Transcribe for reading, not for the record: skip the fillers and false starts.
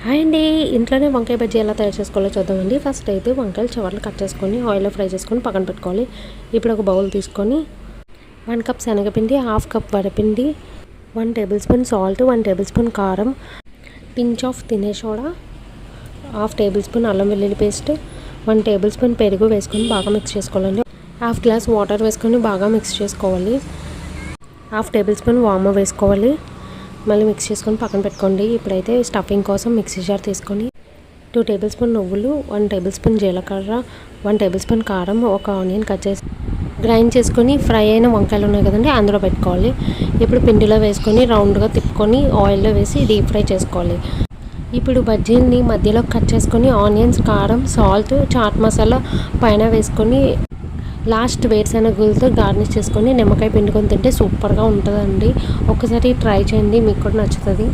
Hi అండి. ఇంట్లోనే వంకాయ బజ్జీ ఎలా తయారు చేసుకోవాలో చూద్దామండి. ఫస్ట్ అయితే వంకాయలు చివర్లు కట్ చేసుకొని ఆయిల్లో ఫ్రై చేసుకొని పక్కన పెట్టుకోవాలి. ఇప్పుడు ఒక బౌల్ తీసుకొని 1 కప్ శనగపిండి, 1/2 కప్ వడపిండి, 1 tablespoon salt, 1 tablespoon కారం, పించ్ ఆఫ్ తినే సోడా, 1/2 టేబుల్ స్పూన్ అల్లం వెల్లుల్లి పేస్ట్, 1 టేబుల్ స్పూన్ పెరుగు వేసుకొని బాగా మిక్స్ చేసుకోవాలండి. 1/2 గ్లాస్ వాటర్ వేసుకొని బాగా మిక్స్ చేసుకోవాలి. 1/2 టేబుల్ స్పూన్ వాము వేసుకోవాలి. మళ్ళీ మిక్స్ చేసుకొని పక్కన పెట్టుకోండి. ఇప్పుడైతే స్టఫింగ్ కోసం మిక్సీ జార్ తీసుకొని 2 టేబుల్ స్పూన్ నువ్వులు, 1 టేబుల్ స్పూన్ జీలకర్ర, 1 టేబుల్ స్పూన్ కారం, ఒక ఆనియన్ కట్ చేసి గ్రైండ్ చేసుకొని ఫ్రై అయిన వంకాయలు ఉన్నాయి కదండి అందులో పెట్టుకోవాలి. ఇప్పుడు పిండిలో వేసుకొని రౌండ్గా తిప్పుకొని ఆయిల్లో వేసి డీప్ ఫ్రై చేసుకోవాలి. ఇప్పుడు బజ్జీని మధ్యలో కట్ చేసుకొని ఆనియన్స్, కారం, సాల్ట్, చాట్ మసాలా పైన వేసుకొని లాస్ట్ వేరుశనగలతో గార్నిష్ చేసుకొని నిమ్మకాయ పిండుకొని తింటే సూపర్గా ఉంటుందండి. ఒకసారి ట్రై చేయండి, మీకు కూడా నచ్చుతుంది.